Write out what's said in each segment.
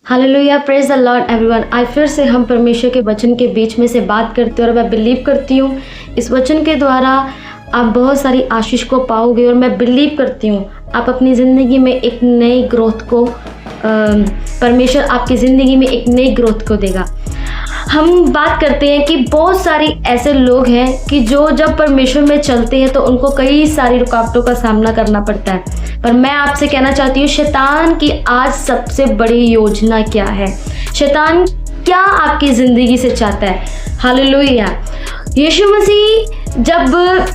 Hallelujah, praise the Lord everyone. आज फिर से हम परमेश्वर के वचन के बीच में से बात करते हैं और मैं बिलीव करती हूँ इस वचन के द्वारा आप बहुत सारी आशीष को पाओगे और मैं बिलीव करती हूँ आप अपनी ज़िंदगी में एक नई ग्रोथ को परमेश्वर आपकी ज़िंदगी में एक नई ग्रोथ को देगा। हम बात करते हैं कि बहुत सारी ऐसे लोग हैं कि जो जब परमेश्वर में चलते हैं तो उनको कई सारी रुकावटों का सामना करना पड़ता है, पर मैं आपसे कहना चाहती हूँ शैतान की आज सबसे बड़ी योजना क्या है, शैतान क्या आपकी ज़िंदगी से चाहता है। हालेलुया। यीशु मसीह जब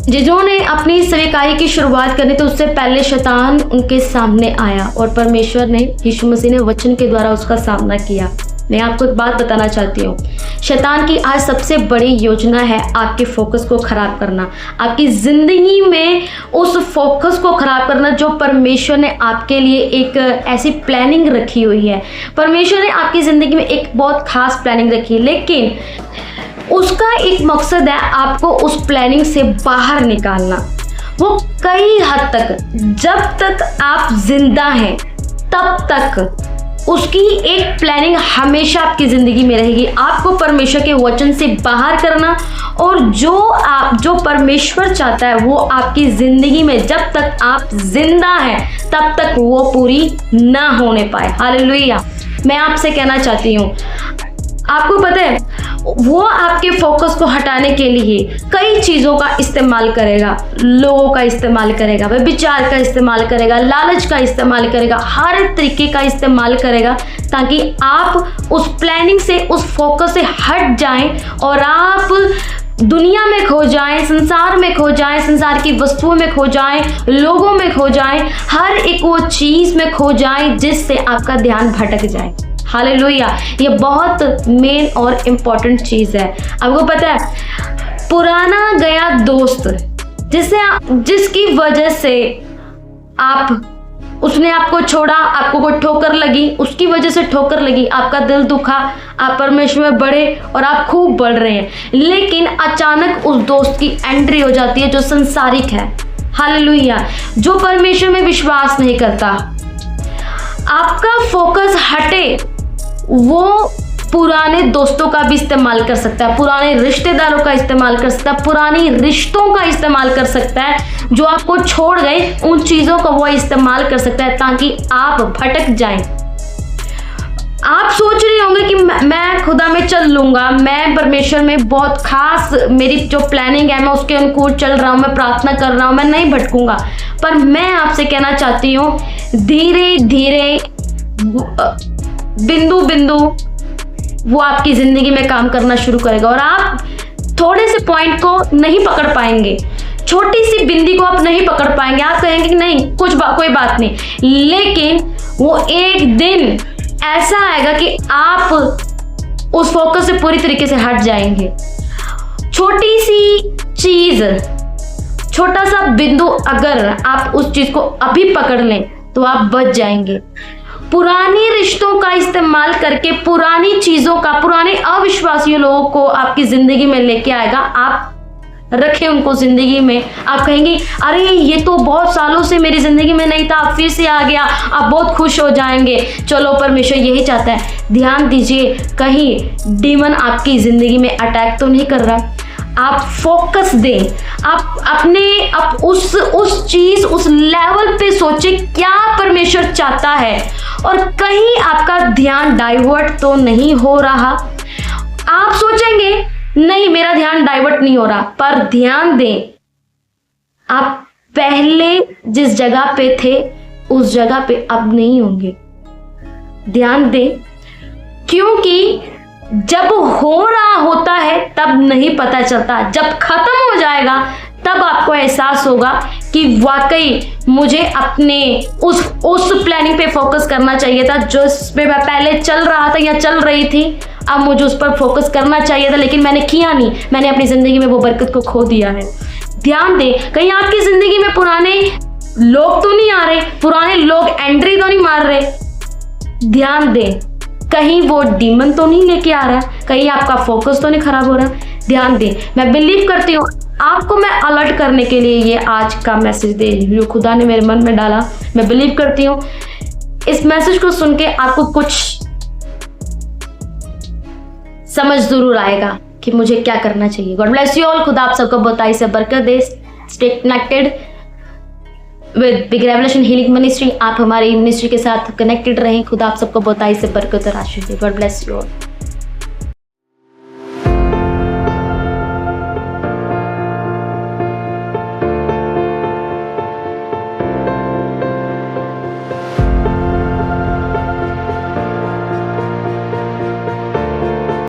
जिन्होंने अपनी सेवकाई की शुरुआत करनी तो उससे पहले शैतान उनके सामने आया और परमेश्वर ने यीशु मसीह ने वचन के द्वारा उसका सामना किया। मैं आपको एक बात बताना चाहती हूँ, शैतान की आज सबसे बड़ी योजना है आपके फोकस को ख़राब करना, आपकी ज़िंदगी में उस फोकस को ख़राब करना जो परमेश्वर ने आपके लिए एक ऐसी प्लानिंग रखी हुई है। परमेश्वर ने आपकी ज़िंदगी में एक बहुत ख़ास प्लानिंग रखी है, लेकिन उसका एक मकसद है आपको उस प्लानिंग से बाहर निकालना। वो कई हद तक, जब तक आप जिंदा हैं तब तक उसकी एक प्लानिंग हमेशा आपकी ज़िंदगी में रहेगी, आपको परमेश्वर के वचन से बाहर करना, और जो परमेश्वर चाहता है वो आपकी ज़िंदगी में जब तक आप जिंदा हैं तब तक वो पूरी ना होने पाए। हालेलुया। मैं आपसे कहना चाहती हूँ, आपको पता है वो आपके फोकस को हटाने के लिए कई चीज़ों का इस्तेमाल करेगा, लोगों का इस्तेमाल करेगा, विचार का इस्तेमाल करेगा, लालच का इस्तेमाल करेगा, हर तरीके का इस्तेमाल करेगा ताकि आप उस प्लानिंग से, उस फोकस से हट जाएं और आप दुनिया में खो जाएं, संसार में खो जाएं, संसार की वस्तुओं में खो जाएं, लोगों में खो जाएं, हर एक वो चीज़ में खो जाएं जिससे आपका ध्यान भटक जाए। हालेलुया। ये बहुत मेन और इम्पोर्टेंट चीज़ है। आपको पता है पुराना गया दोस्त जिसकी वजह से उसने आपको छोड़ा, आपको कोई ठोकर लगी, उसकी वजह से ठोकर लगी, आपका दिल दुखा, आप परमेश्वर में बढ़े और आप खूब बढ़ रहे हैं, लेकिन अचानक उस दोस्त की एंट्री हो जाती है जो संसारिक है। हालेलुया। जो परमेश्वर में विश्वास नहीं करता, आपका फोकस हटे, वो पुराने दोस्तों का भी इस्तेमाल कर सकता है, पुराने रिश्तेदारों का इस्तेमाल कर सकता है, पुरानी रिश्तों का इस्तेमाल कर सकता है, जो आपको छोड़ गए उन चीज़ों का वो इस्तेमाल कर सकता है ताकि आप भटक जाएं। आप सोच रहे होंगे कि मैं खुदा में चल लूँगा, मैं परमेश्वर में बहुत खास, मेरी जो प्लानिंग है मैं उसके अनुकूल चल रहा हूँ, मैं प्रार्थना कर रहा हूँ, मैं नहीं भटकूँगा। पर मैं आपसे कहना चाहती हूँ धीरे धीरे, बिंदु बिंदु वो आपकी ज़िंदगी में काम करना शुरू करेगा और आप थोड़े से पॉइंट को नहीं पकड़ पाएंगे, छोटी सी बिंदी को आप नहीं पकड़ पाएंगे। आप कहेंगे कि नहीं कोई बात नहीं, लेकिन वो एक दिन ऐसा आएगा कि आप उस फोकस से पूरी तरीके से हट जाएंगे। छोटी सी चीज़, छोटा सा बिंदु अगर आप उस चीज़ को अभी पकड़ लें तो आप बच जाएंगे। पुरानी रिश्तों का इस्तेमाल करके पुरानी चीज़ों का, पुराने अविश्वासी लोगों को आपकी ज़िंदगी में लेके आएगा। आप रखें उनको ज़िंदगी में, आप कहेंगे अरे ये तो बहुत सालों से मेरी ज़िंदगी में नहीं था, आप फिर से आ गया, आप बहुत खुश हो जाएंगे। चलो परमेश्वर यही चाहता है। ध्यान दीजिए कहीं डीमन आपकी ज़िंदगी में अटैक तो नहीं कर रहा। आप फोकस दें, आप उस चीज़, उस लेवल पे सोचें क्या परमेश्वर चाहता है, और कहीं आपका ध्यान डाइवर्ट तो नहीं हो रहा। आप सोचेंगे नहीं मेरा ध्यान डाइवर्ट नहीं हो रहा, पर ध्यान दें आप पहले जिस जगह पे थे उस जगह पे अब नहीं होंगे। ध्यान दें, क्योंकि जब हो रहा होता है तब नहीं पता चलता, जब खत्म हो जाएगा तब आपको एहसास होगा कि वाकई मुझे अपने उस प्लानिंग पे फोकस करना चाहिए था जो इस पे मैं पहले चल रहा था या चल रही थी। अब मुझे उस पर फोकस करना चाहिए था लेकिन मैंने किया नहीं, मैंने अपनी ज़िंदगी में वो बरकत को खो दिया है। ध्यान दें कहीं आपकी ज़िंदगी में पुराने लोग तो नहीं आ रहे, पुराने लोग एंट्री तो नहीं मार रहे। ध्यान दें कहीं वो डीमन तो नहीं लेके आ रहा, कहीं आपका फोकस तो नहीं खराब हो रहा। ध्यान दें, मैं बिलीव करती हूँ आपको मैं अलर्ट करने के लिए ये आज का मैसेज दे रही हूँ, खुदा ने मेरे मन में डाला। मैं बिलीव करती हूँ इस मैसेज को सुन के आपको कुछ समझ जरूर आएगा कि मुझे क्या करना चाहिए। God bless you all. खुदा आप सबको बहुताई से बरकत दे। Stay connected with Big Revelation Healing Ministry. आप हमारी मिनिस्ट्री के साथ कनेक्टेड रहें। खुदा आप सबको बहुताई से बरकत और आशीष दे। God bless you all.